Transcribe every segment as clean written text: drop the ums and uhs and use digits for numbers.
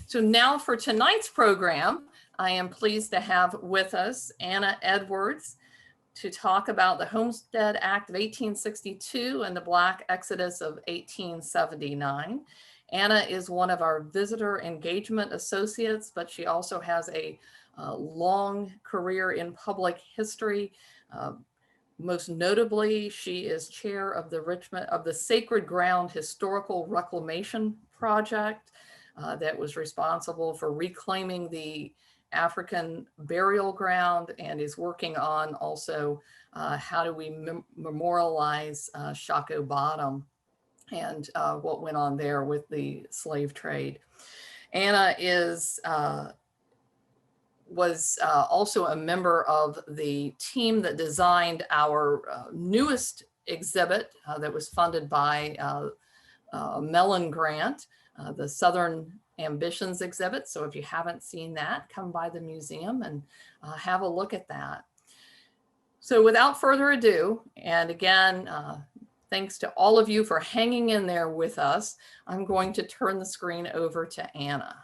So now for tonight's program, I am pleased to have with us Anna Edwards to talk about the Homestead Act of 1862 and the Black Exodus of 1879. Anna is one of our visitor engagement associates, but she also has a long career in public history. Most notably, she is chair of the Sacred Ground Historical Reclamation Project that was responsible for reclaiming the African burial ground, and is working on also how do we memorialize Shako Bottom and what went on there with the slave trade. Anna was also a member of the team that designed our newest exhibit that was funded by a Mellon grant, the Southern Ambitions exhibit. So if you haven't seen that, come by the museum and have a look at that. So without further ado, and again, thanks to all of you for hanging in there with us, I'm going to turn the screen over to Anna.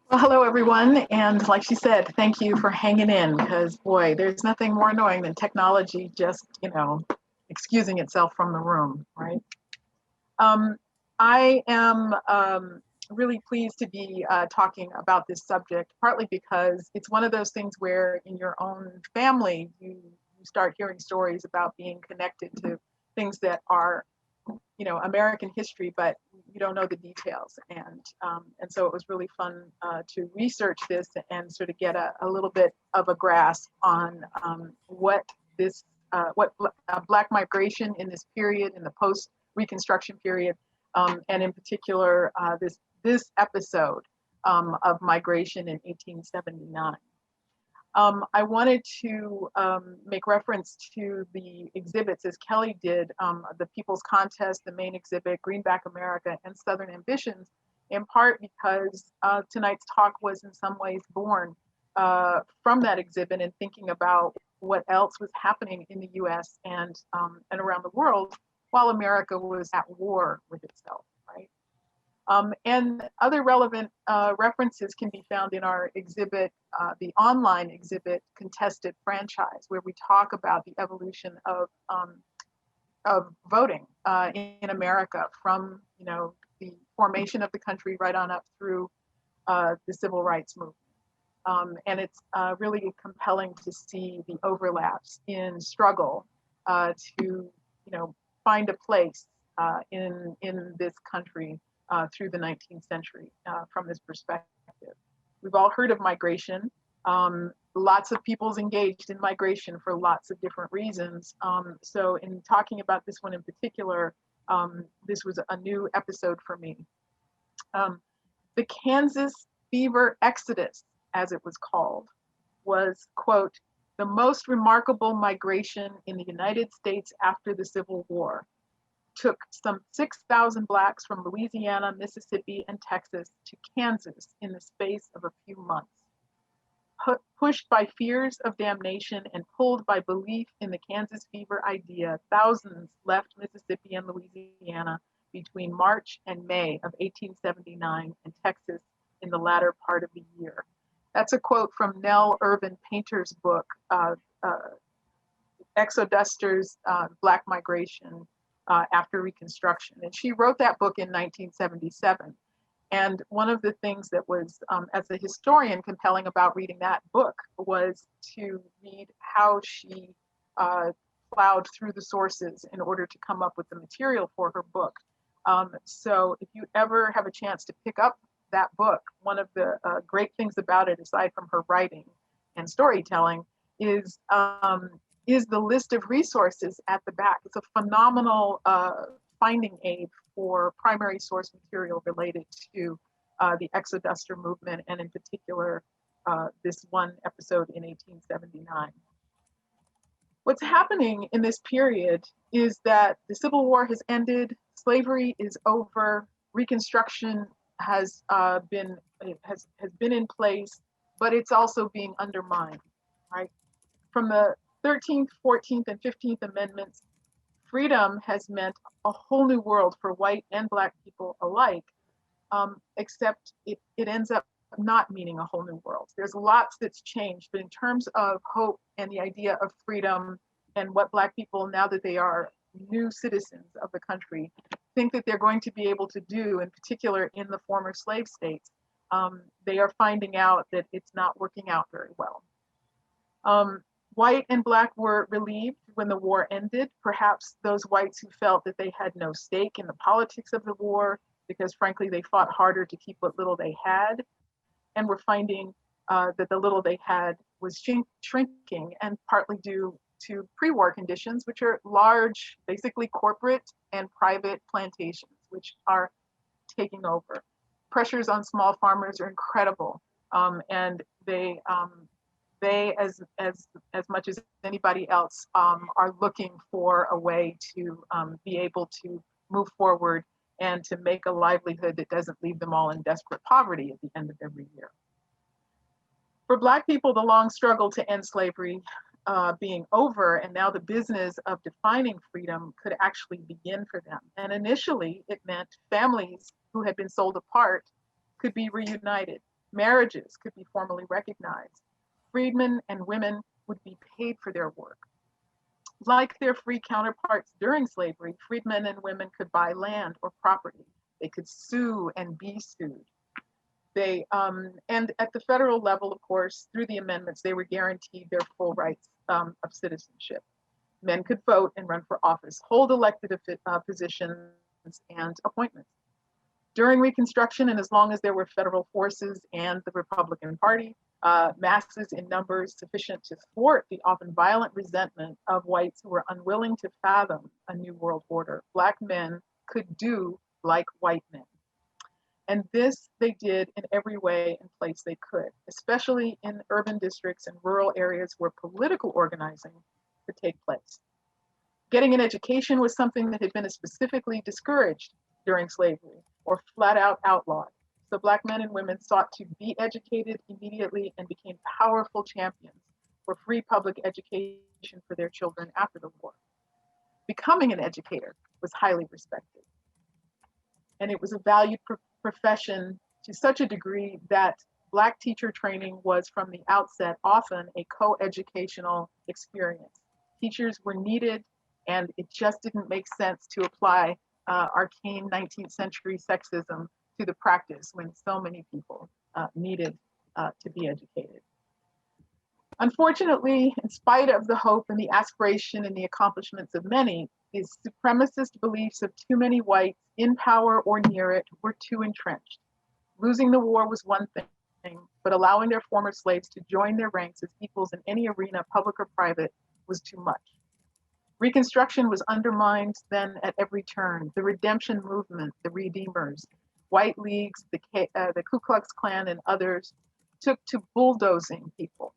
Well, hello, everyone. And like she said, thank you for hanging in, because boy, there's nothing more annoying than technology just, excusing itself from the room, right? I am really pleased to be talking about this subject, partly because it's one of those things where in your own family, you start hearing stories about being connected to things that are, American history, but you don't know the details. And so it was really fun to research this and sort of get a little bit of a grasp on what Black migration in this period, in the post-Reconstruction period, and in particular, this episode of migration in 1879. I wanted to make reference to the exhibits, as Kelly did, the People's Contest, the main exhibit, Greenback America, and Southern Ambitions, in part because tonight's talk was in some ways born from that exhibit and thinking about what else was happening in the US and around the world while America was at war with itself, right? And other relevant references can be found in our exhibit, the online exhibit, Contested Franchise, where we talk about the evolution of voting in America from, the formation of the country right on up through the civil rights movement. And it's really compelling to see the overlaps in struggle to, find a place in this country through the 19th century from this perspective. We've all heard of migration. Lots of people's engaged in migration for lots of different reasons. So in talking about this one in particular, this was a new episode for me. The Kansas Fever Exodus, as it was called, was, quote, the most remarkable migration in the United States after the Civil War. Took some 6,000 Blacks from Louisiana, Mississippi, and Texas to Kansas in the space of a few months. Pushed by fears of damnation and pulled by belief in the Kansas fever idea, thousands left Mississippi and Louisiana between March and May of 1879 and Texas in the latter part of the year. That's a quote from Nell Irvin Painter's book, Exodusters, Black Migration after Reconstruction. And she wrote that book in 1977. And one of the things that was, as a historian, compelling about reading that book was to read how she plowed through the sources in order to come up with the material for her book. So if you ever have a chance to pick up that book, one of the great things about it, aside from her writing and storytelling, is the list of resources at the back. It's a phenomenal finding aid for primary source material related to the Exoduster movement, and in particular, this one episode in 1879. What's happening in this period is that the Civil War has ended, slavery is over, Reconstruction has been in place, but it's also being undermined, right? From the 13th, 14th, and 15th Amendments, freedom has meant a whole new world for white and Black people alike. except it ends up not meaning a whole new world. There's lots that's changed, but in terms of hope and the idea of freedom and what Black people, now that they are new citizens of the country, think that they're going to be able to do, in particular in the former slave states, they are finding out that it's not working out very well. White and Black were relieved when the war ended. Perhaps those whites who felt that they had no stake in the politics of the war, because frankly, they fought harder to keep what little they had, and were finding that the little they had was shrinking, and partly due to pre-war conditions, which are large, basically corporate and private plantations, which are taking over. Pressures on small farmers are incredible, and they as much as anybody else are looking for a way to be able to move forward and to make a livelihood that doesn't leave them all in desperate poverty at the end of every year. For Black people, the long struggle to end slavery being over, and now the business of defining freedom could actually begin for them. And initially, it meant families who had been sold apart could be reunited. Marriages could be formally recognized. Freedmen and women would be paid for their work. Like their free counterparts during slavery, freedmen and women could buy land or property. They could sue and be sued. And at the federal level, of course, through the amendments, they were guaranteed their full rights of citizenship. Men could vote and run for office, hold elected positions and appointments. During Reconstruction, and as long as there were federal forces and the Republican Party, masses in numbers sufficient to thwart the often violent resentment of whites who were unwilling to fathom a new world order, Black men could do like white men. And this they did in every way and place they could, especially in urban districts and rural areas where political organizing could take place. Getting an education was something that had been specifically discouraged during slavery or flat out outlawed. So Black men and women sought to be educated immediately and became powerful champions for free public education for their children after the war. Becoming an educator was highly respected. And it was a valued profession to such a degree that Black teacher training was from the outset often a co-educational experience. Teachers were needed, and it just didn't make sense to apply arcane 19th century sexism to the practice when so many people needed to be educated. Unfortunately, in spite of the hope and the aspiration and the accomplishments of many, the supremacist beliefs of too many whites in power or near it were too entrenched. Losing the war was one thing, but allowing their former slaves to join their ranks as equals in any arena, public or private, was too much. Reconstruction was undermined then at every turn. The redemption movement, the Redeemers, white leagues, the Ku Klux Klan and others took to bulldozing people.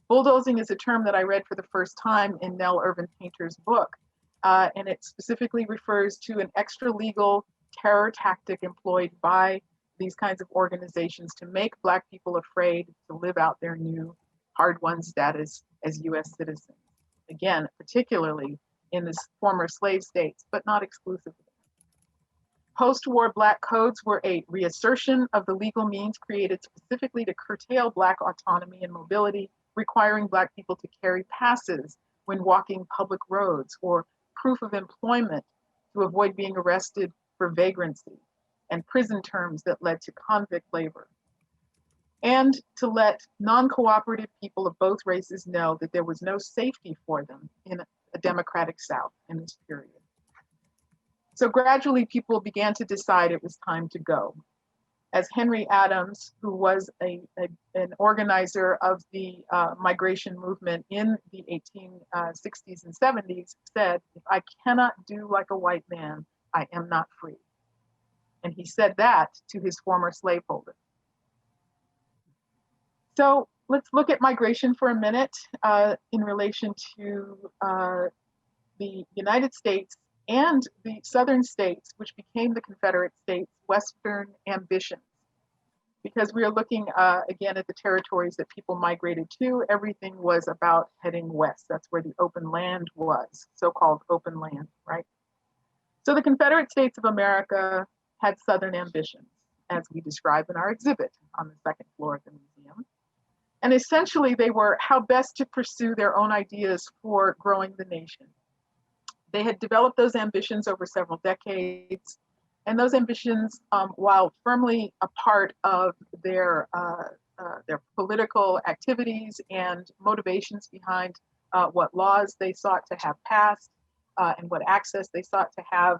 Bulldozing is a term that I read for the first time in Nell Irvin Painter's book, and it specifically refers to an extra-legal terror tactic employed by these kinds of organizations to make Black people afraid to live out their new hard-won status as US citizens. Again, particularly in the former slave states, but not exclusively. Post-war Black codes were a reassertion of the legal means created specifically to curtail Black autonomy and mobility, requiring Black people to carry passes when walking public roads or proof of employment to avoid being arrested for vagrancy, and prison terms that led to convict labor. And to let non-cooperative people of both races know that there was no safety for them in a democratic South in this period. So gradually people began to decide it was time to go. As Henry Adams, who was an organizer of the migration movement in the 1860s and 70s, said, "If I cannot do like a white man, I am not free." And he said that to his former slaveholder. So let's look at migration for a minute in relation to the United States and the Southern states, which became the Confederate States' Western ambitions. Because we are looking again at the territories that people migrated to, everything was about heading west. That's where the open land was, so-called open land, right? So the Confederate States of America had Southern ambitions. as we describe in our exhibit on the second floor of the museum. And essentially, they were how best to pursue their own ideas for growing the nation. They had developed those ambitions over several decades, and those ambitions, while firmly a part of their political activities and motivations behind what laws they sought to have passed and what access they sought to have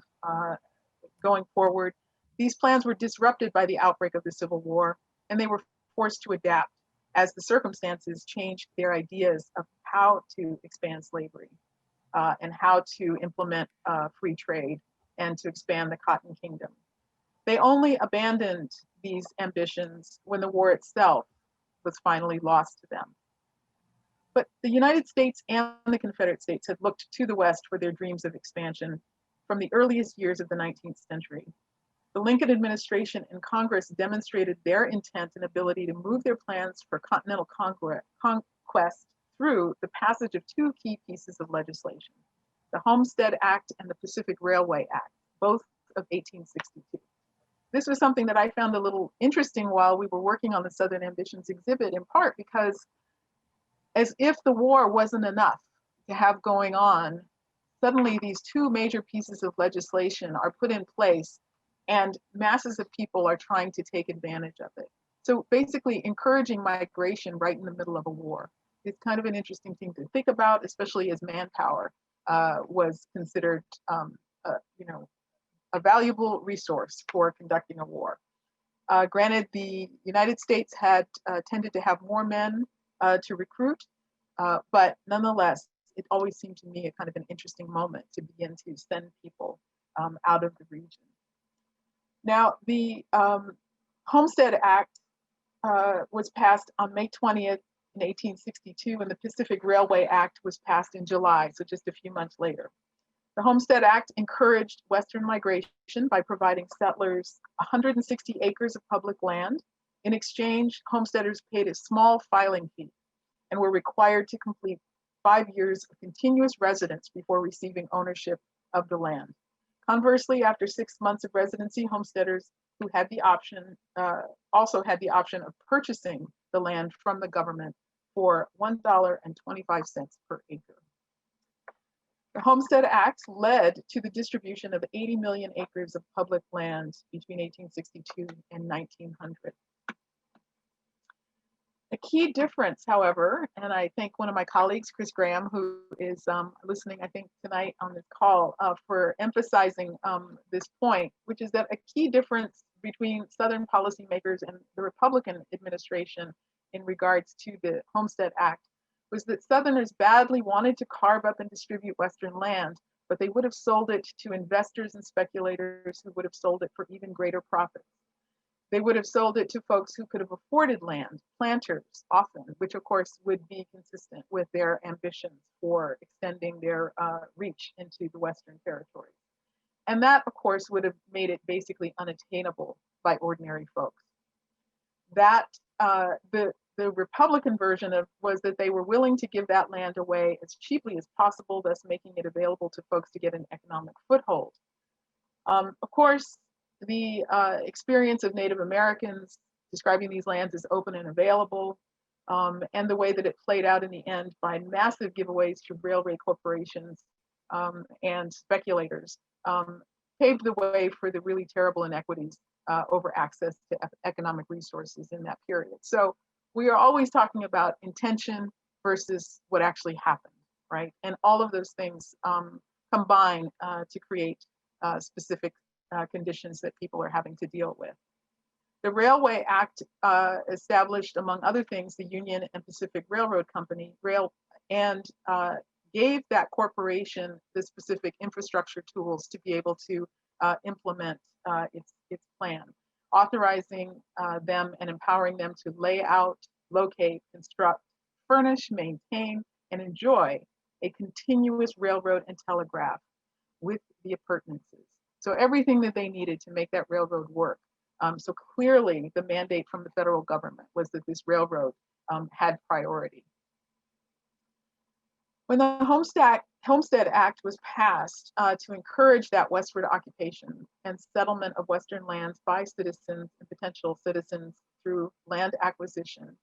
going forward, these plans were disrupted by the outbreak of the Civil War, and they were forced to adapt as the circumstances changed their ideas of how to expand slavery and how to implement free trade and to expand the Cotton Kingdom. They only abandoned these ambitions when the war itself was finally lost to them. But the United States and the Confederate States had looked to the West for their dreams of expansion from the earliest years of the 19th century. The Lincoln administration and Congress demonstrated their intent and ability to move their plans for continental conquest through the passage of two key pieces of legislation, the Homestead Act and the Pacific Railway Act, both of 1862. This was something that I found a little interesting while we were working on the Southern Ambitions exhibit, in part because as if the war wasn't enough to have going on, suddenly these two major pieces of legislation are put in place and masses of people are trying to take advantage of it. So basically encouraging migration right in the middle of a war. It's kind of an interesting thing to think about, especially as manpower was considered a valuable resource for conducting a war. Granted, the United States had tended to have more men to recruit, but nonetheless, it always seemed to me a kind of an interesting moment to begin to send people out of the region. Now, the Homestead Act was passed on May 20th in 1862, and the Pacific Railway Act was passed in July, so just a few months later. The Homestead Act encouraged Western migration by providing settlers 160 acres of public land. In exchange, homesteaders paid a small filing fee and were required to complete 5 years of continuous residence before receiving ownership of the land. Conversely, after 6 months of residency, homesteaders who had the option also had the option of purchasing the land from the government for $1.25 per acre. The Homestead Act led to the distribution of 80 million acres of public land between 1862 and 1900. A key difference, however, and I think one of my colleagues, Chris Graham, who is listening, I think, tonight on this call for emphasizing this point, which is that a key difference between Southern policymakers and the Republican administration in regards to the Homestead Act was that Southerners badly wanted to carve up and distribute Western land, but they would have sold it to investors and speculators who would have sold it for even greater profits. They would have sold it to folks who could have afforded land, planters often, which of course would be consistent with their ambitions for extending their reach into the Western territories. And that, of course, would have made it basically unattainable by ordinary folks. That the Republican version of was that they were willing to give that land away as cheaply as possible, thus making it available to folks to get an economic foothold. Of course, the experience of Native Americans describing these lands as open and available, and the way that it played out in the end by massive giveaways to railway corporations and speculators paved the way for the really terrible inequities over access to economic resources in that period. So we are always talking about intention versus what actually happened, right? And all of those things combine to create specific conditions that people are having to deal with. The Railway Act established, among other things, the Union and Pacific Railroad Company, and gave that corporation the specific infrastructure tools to be able to implement its plan, authorizing them and empowering them to lay out, locate, construct, furnish, maintain, and enjoy a continuous railroad and telegraph with the appurtenances. So everything that they needed to make that railroad work. So clearly the mandate from the federal government was that this railroad had priority. When the Homestead Homestead Act was passed to encourage that westward occupation and settlement of Western lands by citizens and potential citizens through land acquisition.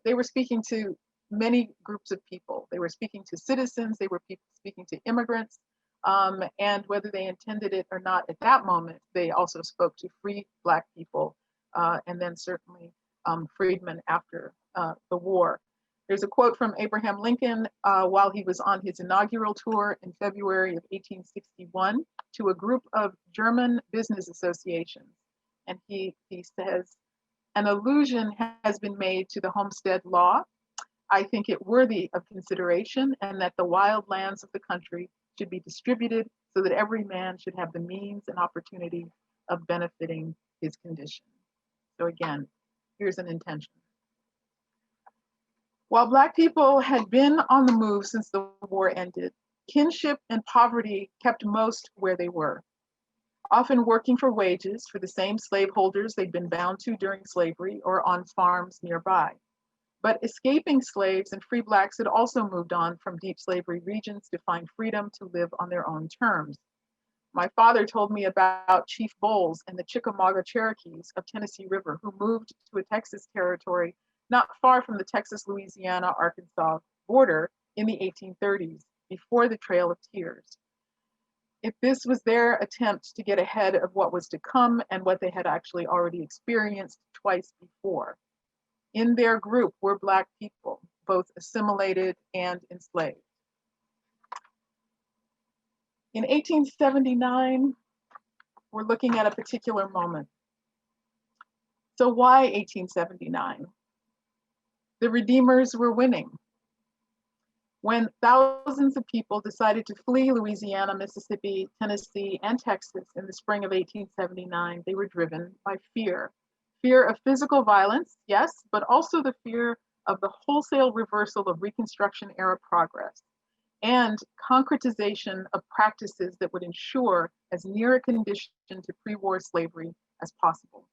They were speaking to many groups of people. They were speaking to citizens, they were speaking to immigrants, and whether they intended it or not at that moment, they also spoke to free Black people, and then certainly freedmen after the war. There's a quote from Abraham Lincoln while he was on his inaugural tour in February of 1861 to a group of German business associations. And he says, "An allusion has been made to the Homestead Law. I think it worthy of consideration, and that the wild lands of the country should be distributed so that every man should have the means and opportunity of benefiting his condition." So again, here's an intention. While Black people had been on the move since the war ended, kinship and poverty kept most where they were, often working for wages for the same slaveholders they'd been bound to during slavery or on farms nearby. But escaping slaves and free Blacks had also moved on from deep slavery regions to find freedom to live on their own terms. My father told me about Chief Bowles and the Chickamauga Cherokees of Tennessee River, who moved to a Texas territory not far from the Texas-Louisiana-Arkansas border in the 1830s, before the Trail of Tears. If this was their attempt to get ahead of what was to come and what they had actually already experienced twice before. In their group were Black people, both assimilated and enslaved. In 1879, we're looking at a particular moment. So why 1879? The Redeemers were winning. When thousands of people decided to flee Louisiana, Mississippi, Tennessee, and Texas in the spring of 1879, they were driven by fear. Fear of physical violence, yes, but also the fear of the wholesale reversal of Reconstruction era progress and concretization of practices that would ensure as near a condition to pre-war slavery as possible.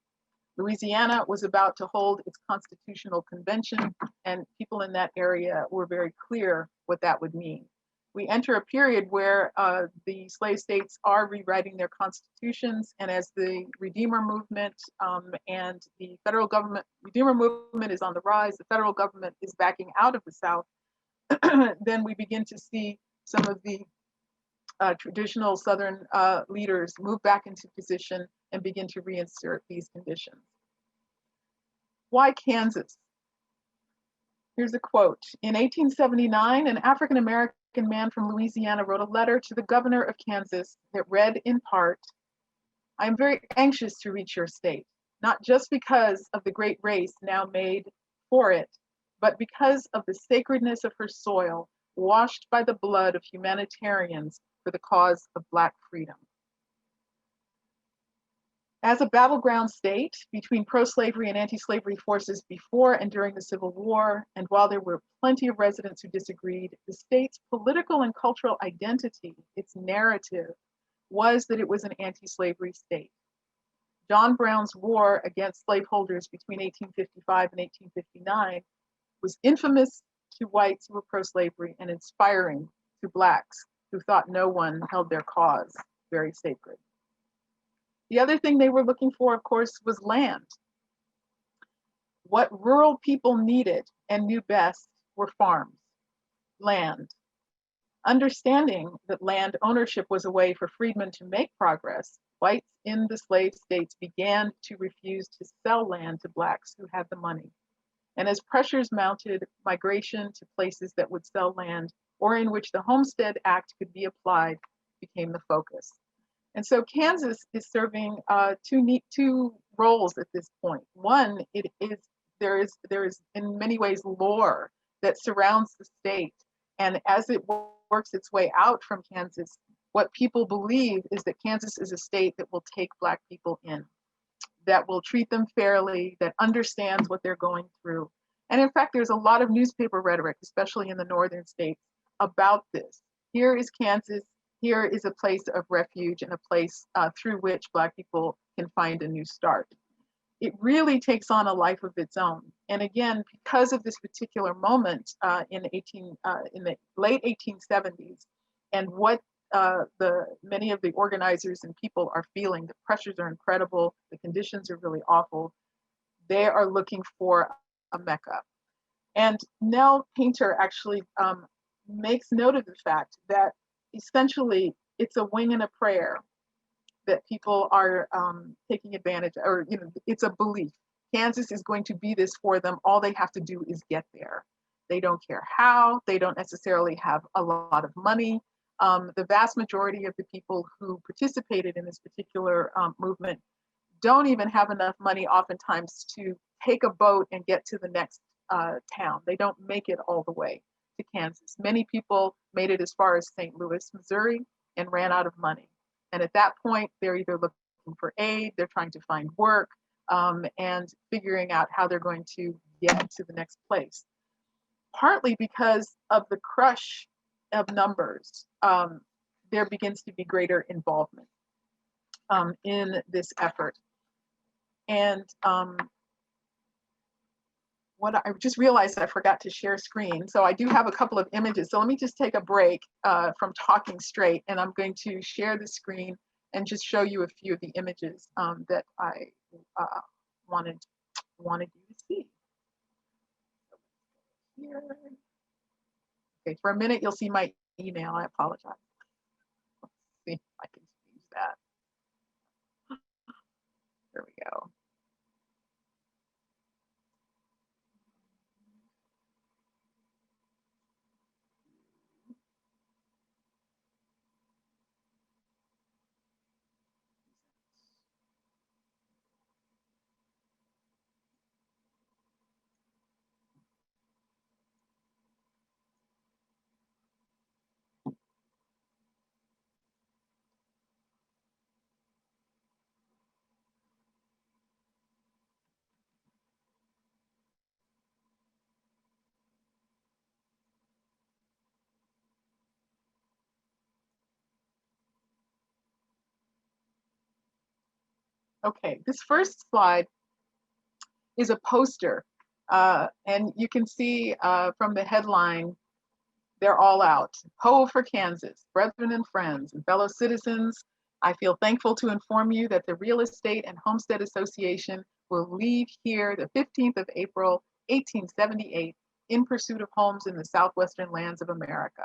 Louisiana was about to hold its constitutional convention, and people in that area were very clear what that would mean. We enter a period where the slave states are rewriting their constitutions, and as the Redeemer movement and the federal government, Redeemer movement is on the rise, the federal government is backing out of the South, then we begin to see some of the traditional Southern leaders move back into position and begin to reinsert these conditions. Why Kansas? Here's a quote. In 1879, an African-American man from Louisiana wrote a letter to the governor of Kansas that read in part, "I am very anxious to reach your state, not just because of the great race now made for it, but because of the sacredness of her soil, washed by the blood of humanitarians for the cause of Black freedom." As a battleground state between pro-slavery and anti-slavery forces before and during the Civil War, and while there were plenty of residents who disagreed, the state's political and cultural identity, its narrative, was that it was an anti-slavery state. John Brown's war against slaveholders between 1855 and 1859 was infamous to whites who were pro-slavery and inspiring to Blacks who thought no one held their cause very sacred. The other thing they were looking for, of course, was land. What rural people needed and knew best were farms, land. Understanding that land ownership was a way for freedmen to make progress, whites in the slave states began to refuse to sell land to Blacks who had the money. And as pressures mounted, migration to places that would sell land or in which the Homestead Act could be applied became the focus. And so Kansas is serving two roles at this point. One, there is in many ways lore that surrounds the state, and as it works its way out from Kansas, what people believe is that Kansas is a state that will take Black people in, that will treat them fairly, that understands what they're going through. And in fact, there's a lot of newspaper rhetoric, especially in the northern states, about this. Here is Kansas. Here is a place of refuge and a place through which Black people can find a new start. It really takes on a life of its own. And again, because of this particular moment in the late 1870s, and what many of the organizers and people are feeling. The pressures are incredible. The conditions are really awful. They are looking for a Mecca. And Nell Painter actually makes note of the fact that essentially it's a wing and a prayer that people are taking advantage, or it's a belief. Kansas is going to be this for them. All they have to do is get there. They don't care how. They don't necessarily have a lot of money. The vast majority of the people who participated in this particular movement don't even have enough money oftentimes to take a boat and get to the next town. They don't make it all the way to Kansas. Many people made it as far as St. Louis, Missouri, and ran out of money. And at that point, they're either looking for aid, they're trying to find work, and figuring out how they're going to get to the next place. Partly because of the crush of numbers, there begins to be greater involvement in this effort. And what I just realized that I forgot to share screen. So I do have a couple of images. So let me just take a break from talking straight, and I'm going to share the screen and just show you a few of the images that I wanted you to see. Here. Okay, for a minute you'll see my email. I apologize. Let's see if I can use that. There we go. Okay, this first slide is a poster, and you can see from the headline, they're all out. Ho for Kansas, brethren and friends and fellow citizens. I feel thankful to inform you that the Real Estate and Homestead Association will leave here the 15th of April, 1878, in pursuit of homes in the southwestern lands of America.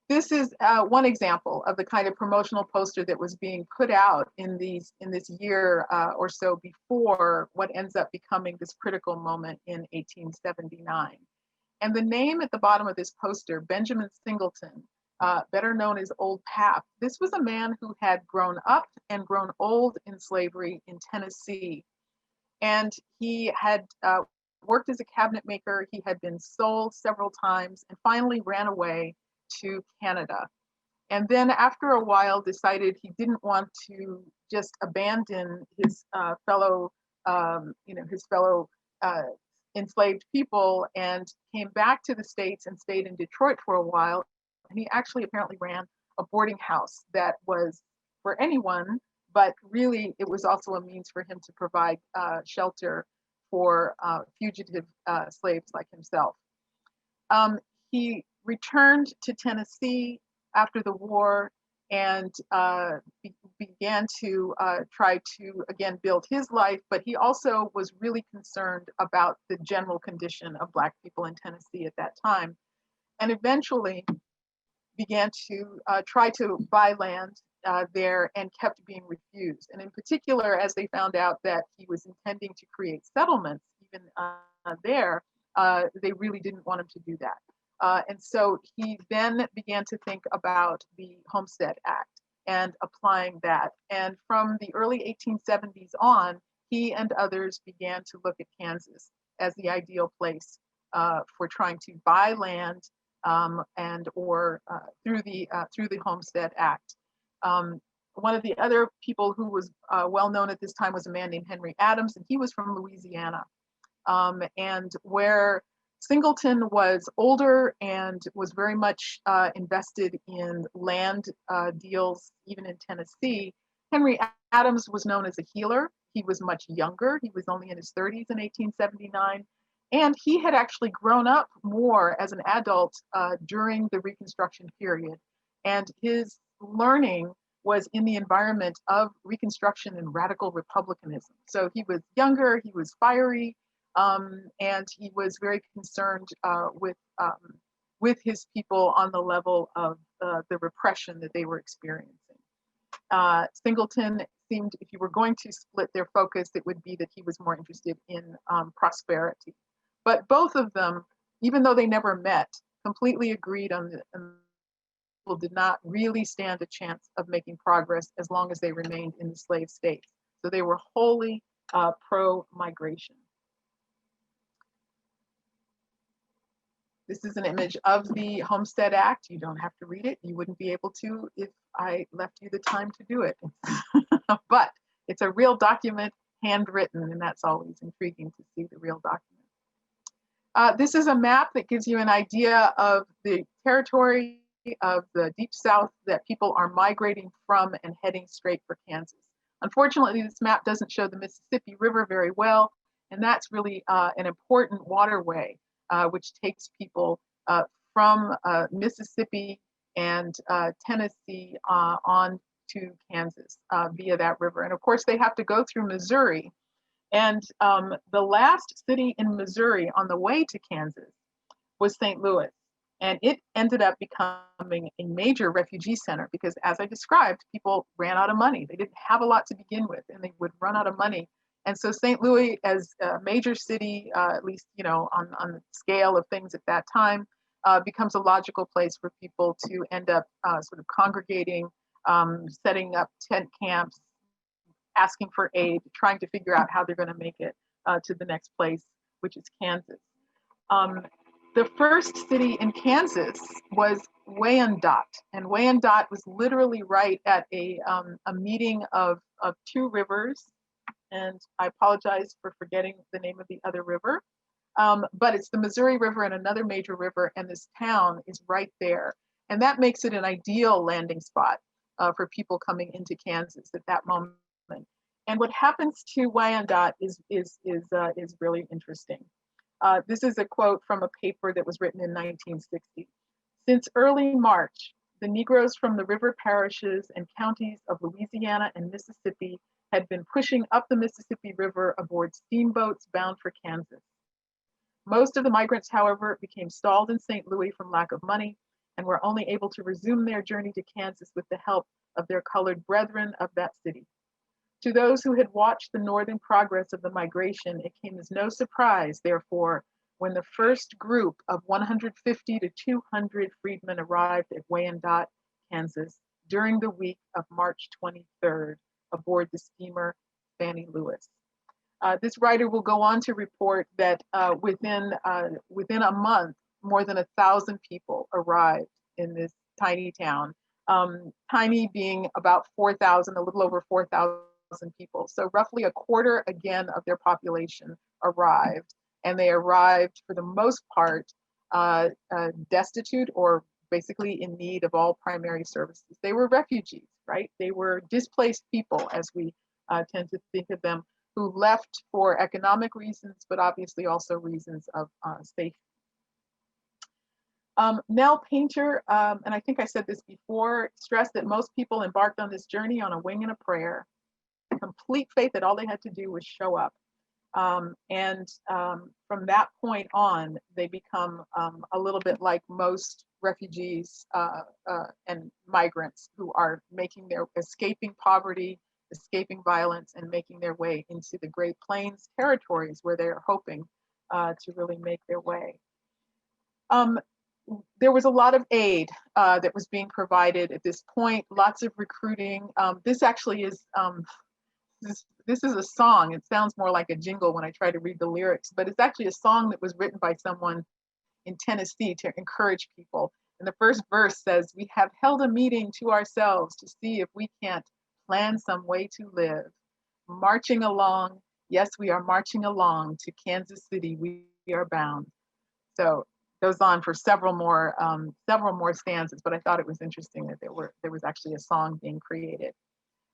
This is one example of the kind of promotional poster that was being put out in this year or so before what ends up becoming this critical moment in 1879. And the name at the bottom of this poster, Benjamin Singleton, better known as Old Pap, this was a man who had grown up and grown old in slavery in Tennessee. And he had worked as a cabinet maker. He had been sold several times and finally ran away to Canada. And then after a while decided he didn't want to just abandon his fellow enslaved people, and came back to the States and stayed in Detroit for a while. And he actually apparently ran a boarding house that was for anyone, but really it was also a means for him to provide shelter for fugitive slaves like himself. He returned to Tennessee after the war and began to try to, again, build his life, but he also was really concerned about the general condition of Black people in Tennessee at that time, and eventually began to try to buy land there and kept being refused. And in particular, as they found out that he was intending to create settlements even there, they really didn't want him to do that. And so he then began to think about the Homestead Act and applying that. And from the early 1870s on, he and others began to look at Kansas as the ideal place for trying to buy land or through the Homestead Act. One of the other people who was well known at this time was a man named Henry Adams, and he was from Louisiana. And where Singleton was older and was very much invested in land deals, even in Tennessee, Henry Adams was known as a healer. He was much younger. He was only in his 30s in 1879. And he had actually grown up more as an adult during the Reconstruction period. And his learning was in the environment of Reconstruction and radical republicanism. So he was younger, he was fiery, and he was very concerned with his people on the level of the repression that they were experiencing. Singleton seemed, if you were going to split their focus, it would be that he was more interested in prosperity. But both of them, even though they never met, completely agreed on the people did not really stand a chance of making progress as long as they remained in the slave states. So they were wholly pro-migration. This is an image of the Homestead Act. You don't have to read it. You wouldn't be able to if I left you the time to do it. But it's a real document, handwritten, and that's always intriguing to see the real document. This is a map that gives you an idea of the territory of the Deep South that people are migrating from and heading straight for Kansas. Unfortunately, this map doesn't show the Mississippi River very well, and that's really an important waterway which takes people from Mississippi and Tennessee on to Kansas via that river. And of course, they have to go through Missouri. And the last city in Missouri on the way to Kansas was St. Louis. And it ended up becoming a major refugee center because, as I described, people ran out of money. They didn't have a lot to begin with, and they would run out of money. And so St. Louis, as a major city, at least on the scale of things at that time, becomes a logical place for people to end up sort of congregating, setting up tent camps, asking for aid, trying to figure out how they're going to make it to the next place, which is Kansas. The first city in Kansas was Wyandotte, and Wyandotte was literally right at a meeting of two rivers, and I apologize for forgetting the name of the other river, but it's the Missouri River and another major river, and this town is right there, and that makes it an ideal landing spot for people coming into Kansas at that moment. And what happens to Wyandotte is really interesting. This is a quote from a paper that was written in 1960. Since early March, the Negroes from the river parishes and counties of Louisiana and Mississippi had been pushing up the Mississippi River aboard steamboats bound for Kansas. Most of the migrants, however, became stalled in St. Louis from lack of money and were only able to resume their journey to Kansas with the help of their colored brethren of that city. To those who had watched the northern progress of the migration, it came as no surprise, therefore, when the first group of 150 to 200 freedmen arrived at Wyandotte, Kansas, during the week of March 23rd, aboard the steamer Fannie Lewis. This writer will go on to report that within a month, more than 1,000 people arrived in this tiny town. Tiny being about 4,000, a little over 4,000 people. So roughly a quarter again of their population arrived, and they arrived for the most part destitute or basically in need of all primary services. They were refugees, right? They were displaced people, as we tend to think of them, who left for economic reasons, but obviously also reasons of safety. Nell Painter, and I think I said this before, stressed that most people embarked on this journey on a wing and a prayer, complete faith that all they had to do was show up. And from that point on, they become a little bit like most refugees and migrants who are escaping poverty, escaping violence, and making their way into the Great Plains territories where they are hoping to really make their way. There was a lot of aid that was being provided at this point, lots of recruiting. This actually is this is a song. It sounds more like a jingle when I try to read the lyrics, but it's actually a song that was written by someone in Tennessee to encourage people. And the first verse says, "We have held a meeting to ourselves to see if we can't plan some way to live. Marching along, yes, we are marching along to Kansas City, we are bound." So it goes on for several more stanzas, but I thought it was interesting that there was actually a song being created.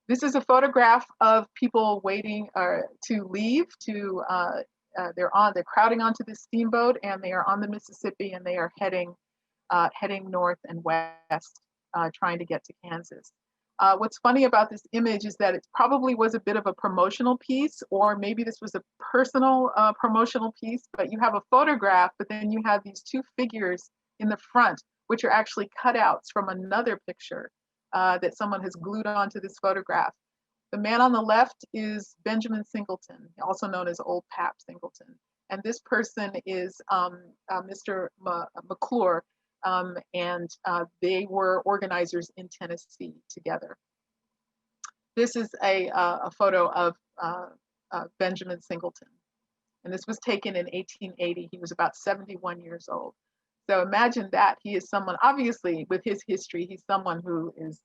This is a photograph of people waiting to leave. They're crowding onto this steamboat, and they are on the Mississippi, and they are heading north and west trying to get to Kansas. What's funny about this image is that it probably was a bit of a promotional piece, or maybe this was a personal promotional piece, but you have a photograph, but then you have these two figures in the front, which are actually cutouts from another picture that someone has glued onto this photograph. The man on the left is Benjamin Singleton, also known as Old Pap Singleton. And this person is Mr. McClure, and they were organizers in Tennessee together. This is a photo of Benjamin Singleton. And this was taken in 1880. He was about 71 years old. So imagine that. He is someone, obviously, with his history, he's someone who is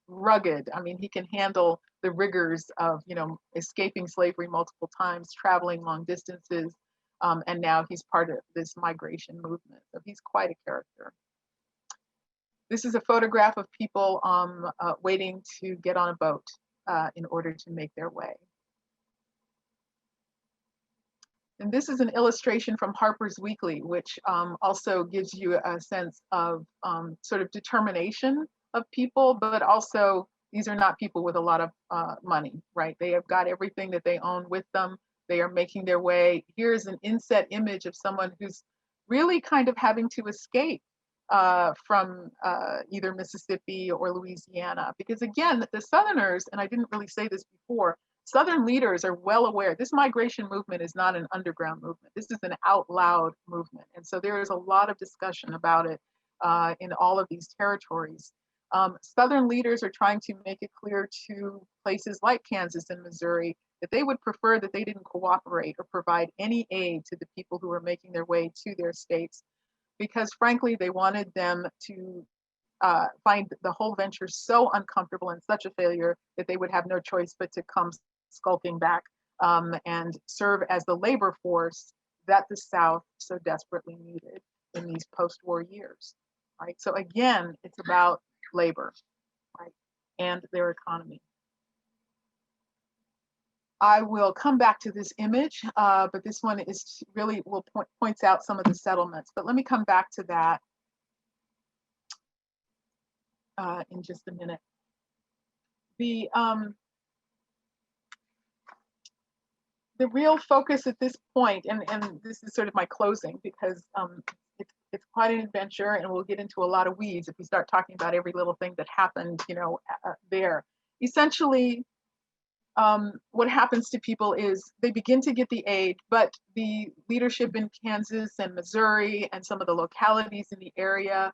rugged. I mean, he can handle the rigors of, escaping slavery multiple times, traveling long distances, and now he's part of this migration movement. So he's quite a character. This is a photograph of people waiting to get on a boat in order to make their way. And this is an illustration from Harper's Weekly, which also gives you a sense of sort of determination of people, but also these are not people with a lot of money, right? They have got everything that they own with them. They are making their way. Here's an inset image of someone who's really kind of having to escape from either Mississippi or Louisiana. Because again, the Southerners, and I didn't really say this before, Southern leaders are well aware this migration movement is not an underground movement. This is an out loud movement. And so there is a lot of discussion about it in all of these territories. Southern leaders are trying to make it clear to places like Kansas and Missouri that they would prefer that they didn't cooperate or provide any aid to the people who were making their way to their states, because frankly, they wanted them to find the whole venture so uncomfortable and such a failure that they would have no choice but to come skulking back and serve as the labor force that the South so desperately needed in these post-war years, right? So again, it's about labor, right, and their economy. I will come back to this image, but this one is really points out some of the settlements. But let me come back to that in just a minute. The real focus at this point, and this is sort of my closing, because it's quite an adventure, and we'll get into a lot of weeds if we start talking about every little thing that happened, there. Essentially, what happens to people is they begin to get the aid, but the leadership in Kansas and Missouri and some of the localities in the area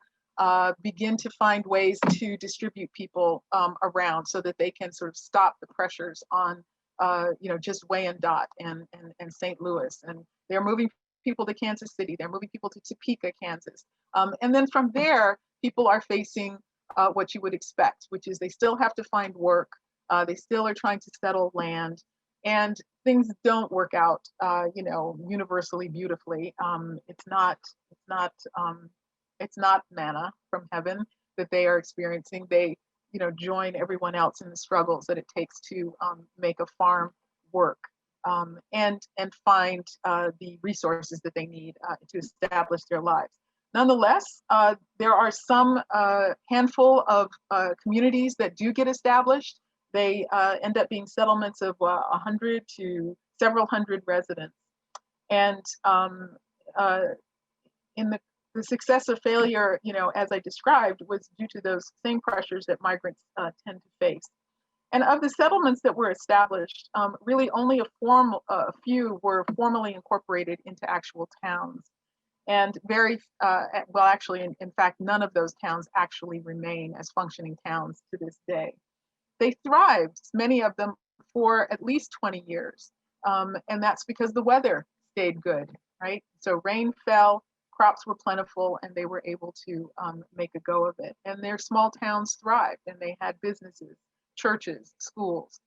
begin to find ways to distribute people around so that they can sort of stop the pressures on just Wyandotte and St. Louis. And they're moving people to Kansas City. They're moving people to Topeka, Kansas. And then from there, people are facing what you would expect, which is they still have to find work. They still are trying to settle land, and things don't work out, universally beautifully. It's not manna from heaven that they are experiencing. They, join everyone else in the struggles that it takes to make a farm work and find the resources that they need to establish their lives. Nonetheless, there are some handful of communities that do get established. They end up being settlements of 100 to several hundred residents. And in the success or failure, as I described, was due to those same pressures that migrants tend to face. And of the settlements that were established, really only a few were formally incorporated into actual towns. And actually, in fact, none of those towns actually remain as functioning towns to this day. They thrived, many of them, for at least 20 years. And that's because the weather stayed good, right? So rain fell, crops were plentiful, and they were able to make a go of it. And their small towns thrived, and they had businesses, churches, schools.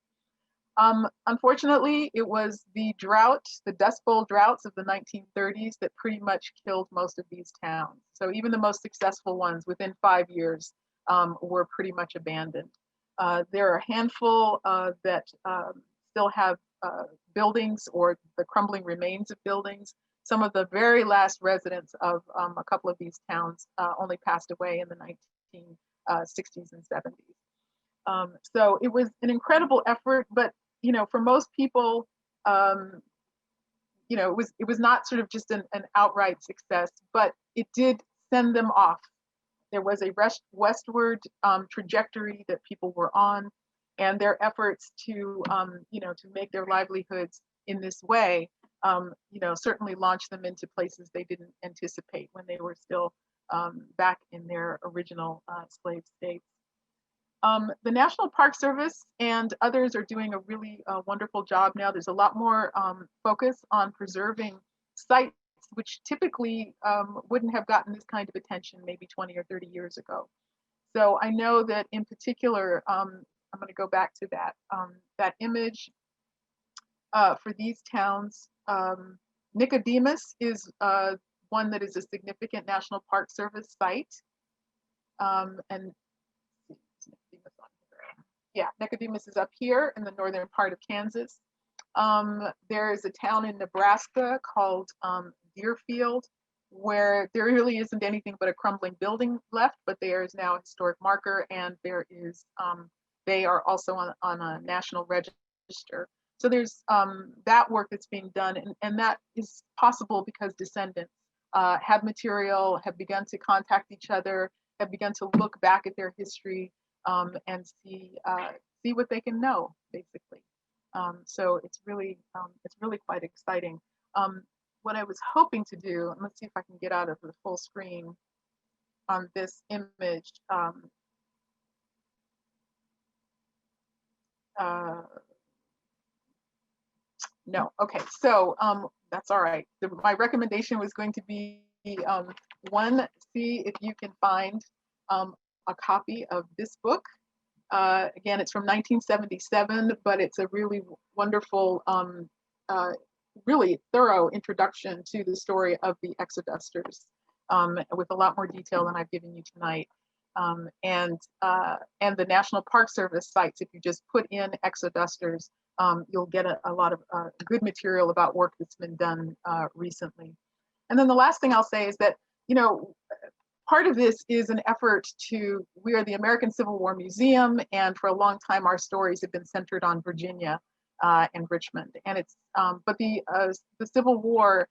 Unfortunately, it was the Dust Bowl droughts of the 1930s that pretty much killed most of these towns. So even the most successful ones, within 5 years, were pretty much abandoned. There are a handful that still have buildings or the crumbling remains of buildings. Some of the very last residents of a couple of these towns only passed away in the 60s and 70s. So it was an incredible effort, but for most people, it was not sort of just an outright success, but it did send them off. There was a westward trajectory that people were on, and their efforts to make their livelihoods in this way, certainly launched them into places they didn't anticipate when they were still back in their original slave states. The National Park Service and others are doing a really wonderful job now. There's a lot more focus on preserving sites which typically wouldn't have gotten this kind of attention maybe 20 or 30 years ago. So I know that in particular, I'm going to go back to that image for these towns. Nicodemus is one that is a significant National Park Service site. And yeah, Nicodemus is up here in the northern part of Kansas. There is a town in Nebraska called Deerfield, where there really isn't anything but a crumbling building left, but there is now a historic marker, and there is they are also on a national register. So there's that work that's being done, and that is possible because descendants have material, have begun to contact each other, have begun to look back at their history and see what they can know, basically. So it's really quite exciting. What I was hoping to do, and let's see if I can get out of the full screen on this image. No, okay, so that's all right. My recommendation was going to be one, see if you can find a copy of this book. Again, it's from 1977, but it's a really wonderful, really thorough introduction to the story of the exodusters, with a lot more detail than I've given you tonight. And the National Park Service sites, if you just put in exodusters, you'll get a lot of good material about work that's been done recently. And then the last thing I'll say is that, part of this is an effort we are the American Civil War Museum, and for a long time our stories have been centered on Virginia and Richmond. And it's, but the Civil War,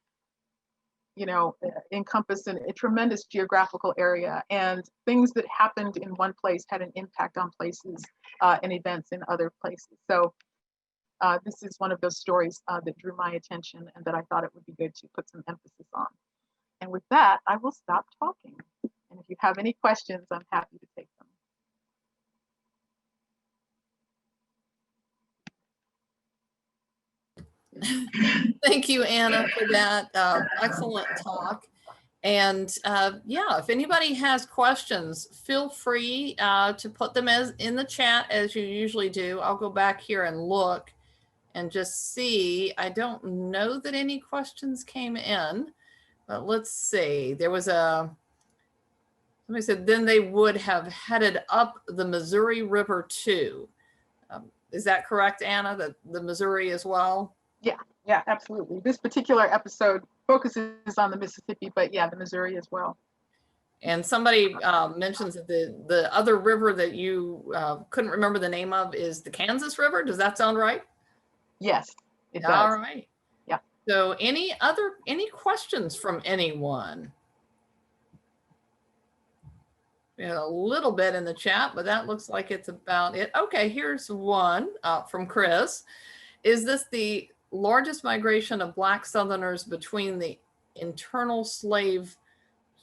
encompassed a tremendous geographical area, and things that happened in one place had an impact on places and events in other places. So this is one of those stories that drew my attention and that I thought it would be good to put some emphasis on. And with that, I will stop talking. And if you have any questions, I'm happy to take them. Thank you, Anna, for that excellent talk. And yeah, if anybody has questions, feel free to put them in the chat as you usually do. I'll go back here and look and just see. I don't know that any questions came in, but let's see. There was somebody said, then they would have headed up the Missouri River too. Is that correct, Anna, that the Missouri as well? Yeah, absolutely. This particular episode focuses on the Mississippi, but yeah, the Missouri as well. And somebody mentions that the other river that you couldn't remember the name of is the Kansas River. Does that sound right? Yes, it does. All right. Yeah. So any questions from anyone? We had a little bit in the chat, but that looks like it's about it. Okay, here's one from Chris. Is this the largest migration of Black Southerners between the internal slave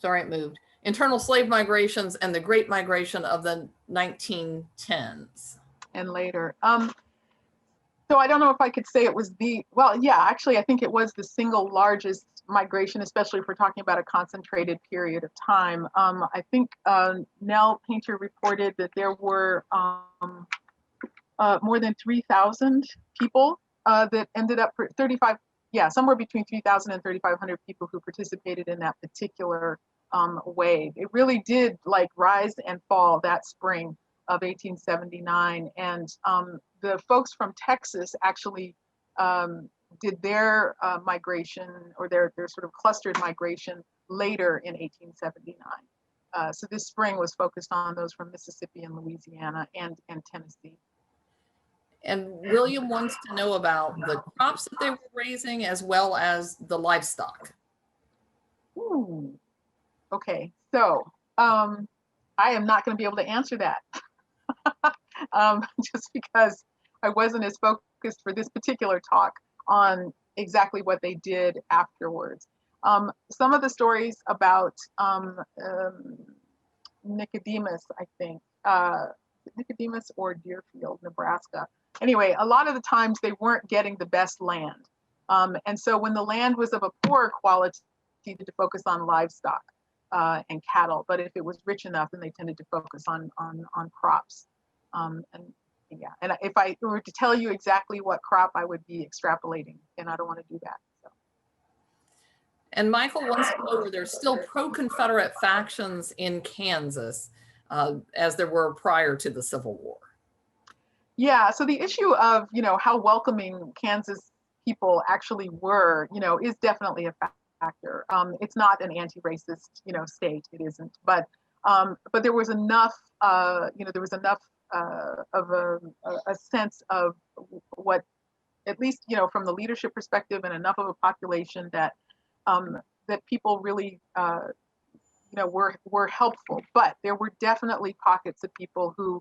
migrations and the Great Migration of the 1910s? And later. So I don't know if I could say it was actually, I think it was the single largest migration, especially if we're talking about a concentrated period of time. I think Nell Painter reported that there were more than 3,000 people that ended up for somewhere between 3,000 and 3,500 people who participated in that particular wave. It really did rise and fall that spring of 1879. And the folks from Texas actually did their migration, or their sort of clustered migration later in 1879. So this spring was focused on those from Mississippi and Louisiana and Tennessee. And William wants to know about the crops that they were raising as well as the livestock. Ooh. Okay, so I am not going to be able to answer that just because I wasn't as focused for this particular talk on exactly what they did afterwards. Some of the stories about Nicodemus, I think, Nicodemus or Deerfield, Nebraska. Anyway, a lot of the times they weren't getting the best land. And so when the land was of a poorer quality, they tended to focus on livestock and cattle. But if it was rich enough, then they tended to focus on crops. And yeah, and if I were to tell you exactly what crop, I would be extrapolating, and I don't want to do that. So. And Michael wants to know were there still pro-Confederate factions in Kansas as there were prior to the Civil War? Yeah, so the issue of, how welcoming Kansas people actually were, is definitely a factor. It's not an anti-racist, state. It isn't, but there was enough, there was enough of a sense of what, at least, from the leadership perspective, and enough of a population that that people really, were helpful. But there were definitely pockets of people who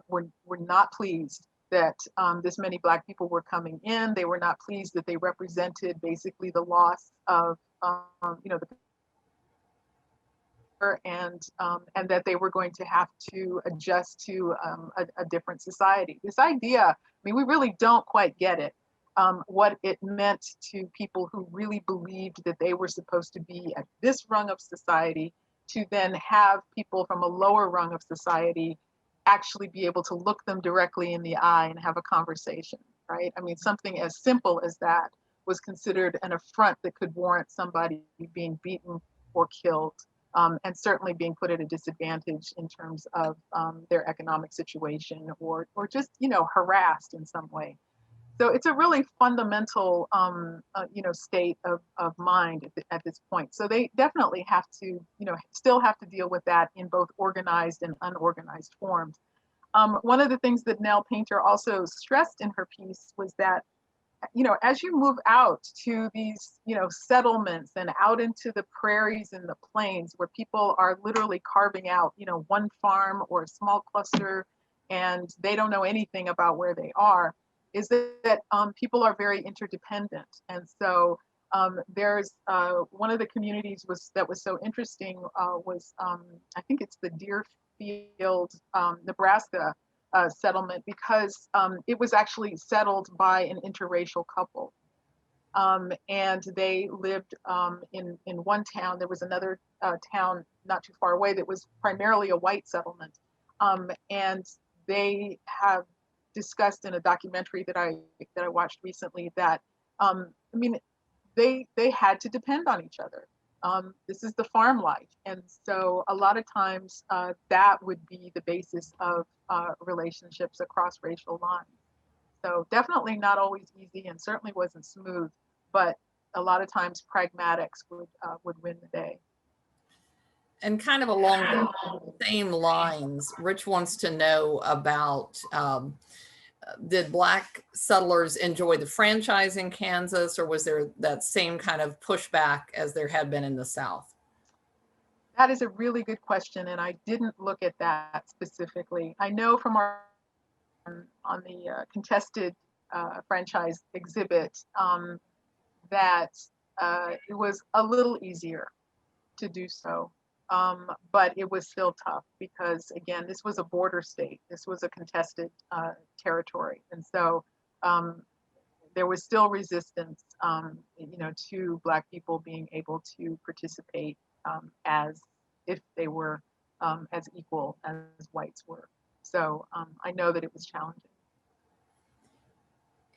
were not pleased that this many Black people were coming in. They were not pleased that they represented basically the loss of, the and that they were going to have to adjust to a different society. This idea, we really don't quite get it. What it meant to people who really believed that they were supposed to be at this rung of society, to then have people from a lower rung of society actually be able to look them directly in the eye and have a conversation, right? Something as simple as that was considered an affront that could warrant somebody being beaten or killed, and certainly being put at a disadvantage in terms of their economic situation, or just, harassed in some way. So it's a really fundamental, state of mind at this point. So they definitely have to, still have to deal with that in both organized and unorganized forms. One of the things that Nell Painter also stressed in her piece was that, as you move out to these, settlements and out into the prairies and the plains where people are literally carving out, one farm or a small cluster, and they don't know anything about where they are, is that people are very interdependent. And so there's one of the communities that was so interesting was, I think it's the Deerfield, Nebraska settlement, because it was actually settled by an interracial couple. And they lived in one town. There was another town not too far away that was primarily a white settlement. And they have discussed in a documentary that I watched recently that they had to depend on each other. This is the farm life, and so a lot of times that would be the basis of relationships across racial lines. So definitely not always easy, and certainly wasn't smooth, but a lot of times pragmatics would win the day. And kind of along the same lines, Rich wants to know about did Black settlers enjoy the franchise in Kansas, or was there that same kind of pushback as there had been in the South? That is a really good question, and I didn't look at that specifically. I know from our on the contested franchise exhibit that it was a little easier to do so. But it was still tough because, again, this was a border state. This was a contested territory. And so there was still resistance, to Black people being able to participate as if they were as equal as whites were. So I know that it was challenging.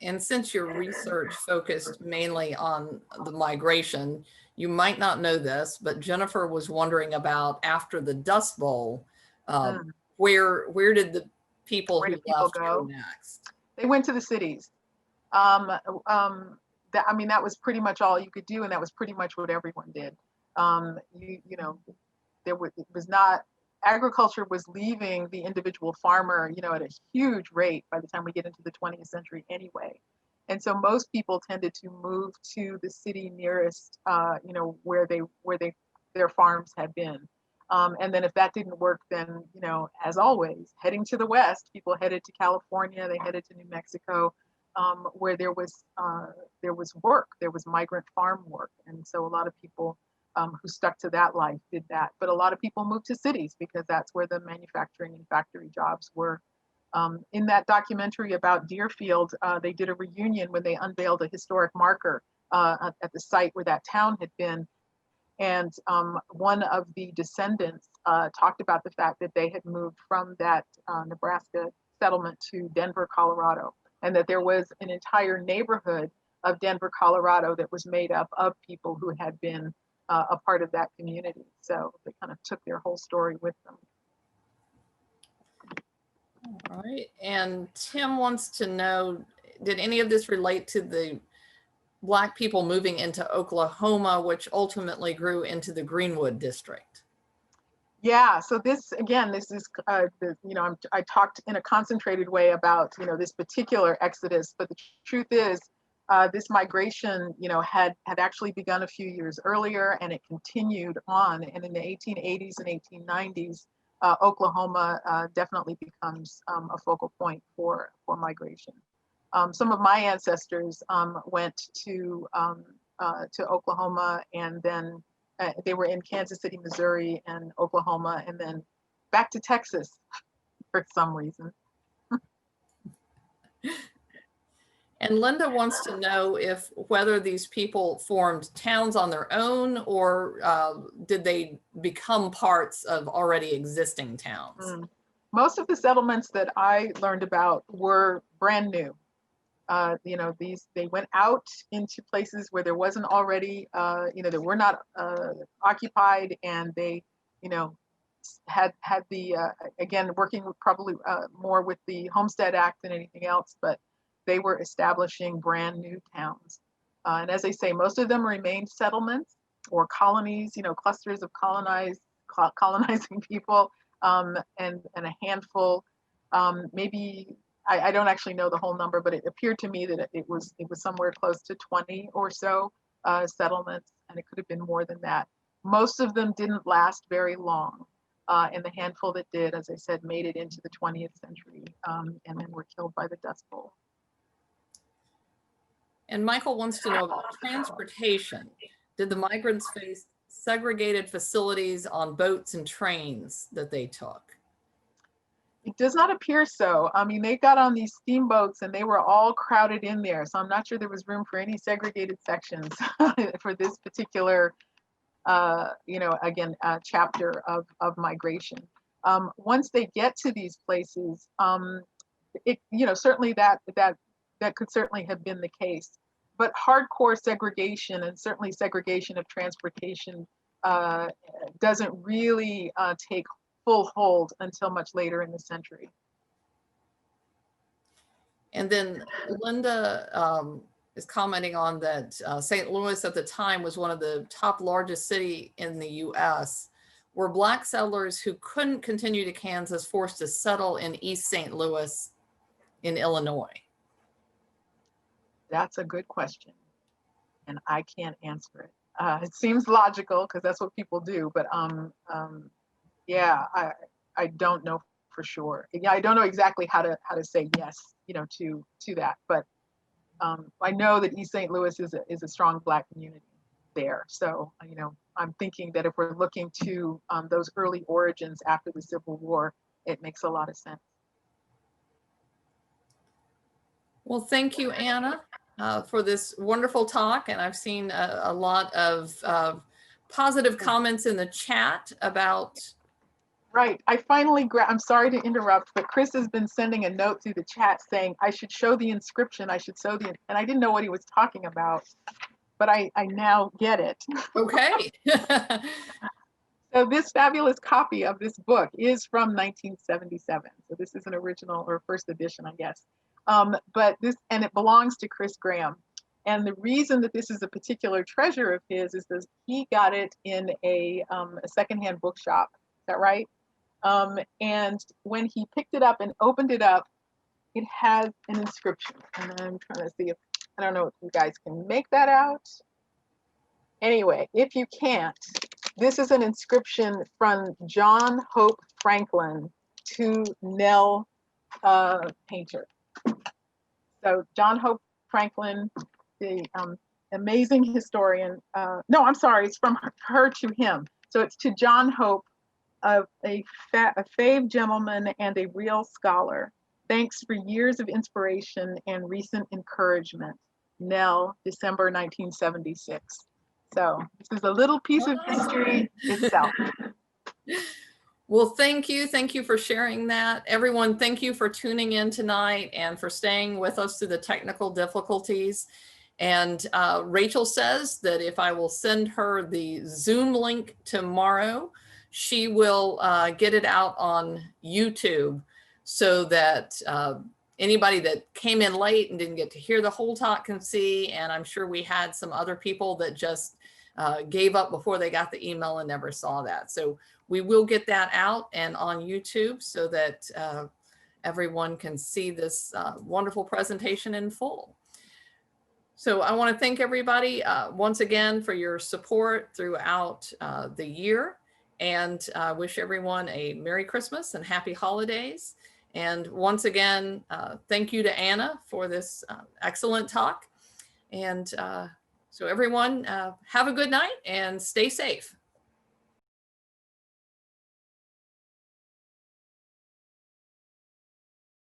And since your research focused mainly on the migration, you might not know this, but Jennifer was wondering about after the Dust Bowl, where did the people who left go next? They went to the cities. That was pretty much all you could do, and that was pretty much what everyone did. it was not, agriculture was leaving the individual farmer, at a huge rate by the time we get into the 20th century anyway. And so most people tended to move to the city nearest, where their farms had been. And then if that didn't work, then, as always, heading to the west, people headed to California, they headed to New Mexico, where there was work, there was migrant farm work. And so a lot of people who stuck to that life did that. But a lot of people moved to cities because that's where the manufacturing and factory jobs were. In that documentary about Deerfield, they did a reunion when they unveiled a historic marker at the site where that town had been. And one of the descendants talked about the fact that they had moved from that Nebraska settlement to Denver, Colorado, and that there was an entire neighborhood of Denver, Colorado that was made up of people who had been a part of that community. So they kind of took their whole story with them. All right. And Tim wants to know, did any of this relate to the Black people moving into Oklahoma, which ultimately grew into the Greenwood district? Yeah, so this is, I talked in a concentrated way about, this particular exodus, but the truth is this migration, had actually begun a few years earlier, and it continued on. And in the 1880s and 1890s, Oklahoma definitely becomes a focal point for migration. Some of my ancestors went to Oklahoma, and then they were in Kansas City, Missouri, and Oklahoma, and then back to Texas for some reason. And Linda wants to know whether these people formed towns on their own, or did they become parts of already existing towns? Most of the settlements that I learned about were brand new. They went out into places where there wasn't already, that were not occupied, and they, had the, again, working probably more with the Homestead Act than anything else, but they were establishing brand new towns. And as I say, most of them remained settlements or colonies, clusters of colonizing people, and a handful, maybe, I don't actually know the whole number, but it appeared to me that it was somewhere close to 20 or so settlements, and it could have been more than that. Most of them didn't last very long, and the handful that did, as I said, made it into the 20th century, and then were killed by the Dust Bowl. And Michael wants to know about transportation. Did the migrants face segregated facilities on boats and trains that they took? It does not appear so. I mean, they got on these steamboats and they were all crowded in there. So I'm not sure there was room for any segregated sections for this particular, chapter of migration. Once they get to these places, certainly that could certainly have been the case. But hardcore segregation, and certainly segregation of transportation, doesn't really take full hold until much later in the century. And then Linda is commenting on that St. Louis at the time was one of the top largest city in the US. Were Black settlers who couldn't continue to Kansas forced to settle in East St. Louis in Illinois? That's a good question, and I can't answer it. It seems logical because that's what people do, but I don't know for sure. Yeah, I don't know exactly how to say yes, to that. But I know that East St. Louis is a strong Black community there. So I'm thinking that if we're looking to those early origins after the Civil War, it makes a lot of sense. Well, thank you, Anna, for this wonderful talk. And I've seen a lot of positive comments in the chat about. Right. I finally I'm sorry to interrupt, but Chris has been sending a note through the chat saying I should show the inscription. And I didn't know what he was talking about, but I now get it. Okay. So this fabulous copy of this book is from 1977. So this is an original or first edition, I guess. But it belongs to Chris Graham. And the reason that this is a particular treasure of his is that he got it in a secondhand bookshop. Is that right? And when he picked it up and opened it up, it has an inscription. And I'm trying to see if, I don't know if you guys can make that out. Anyway, if you can't, this is an inscription from John Hope Franklin to Nell Painter. So John Hope Franklin, the amazing historian. No, I'm sorry, it's from her to him. So it's to John Hope, a fave gentleman and a real scholar. Thanks for years of inspiration and recent encouragement. Nell, December 1976. So this is a little piece of history itself. Well, thank you. Thank you for sharing that. Everyone, thank you for tuning in tonight and for staying with us through the technical difficulties. And Rachel says that if I will send her the Zoom link tomorrow, she will get it out on YouTube so that anybody that came in late and didn't get to hear the whole talk can see. And I'm sure we had some other people that just gave up before they got the email and never saw that. So we will get that out and on YouTube so that everyone can see this wonderful presentation in full. So I want to thank everybody once again for your support throughout the year, and wish everyone a Merry Christmas and Happy Holidays. And once again, thank you to Anna for this excellent talk. And so everyone, have a good night and stay safe.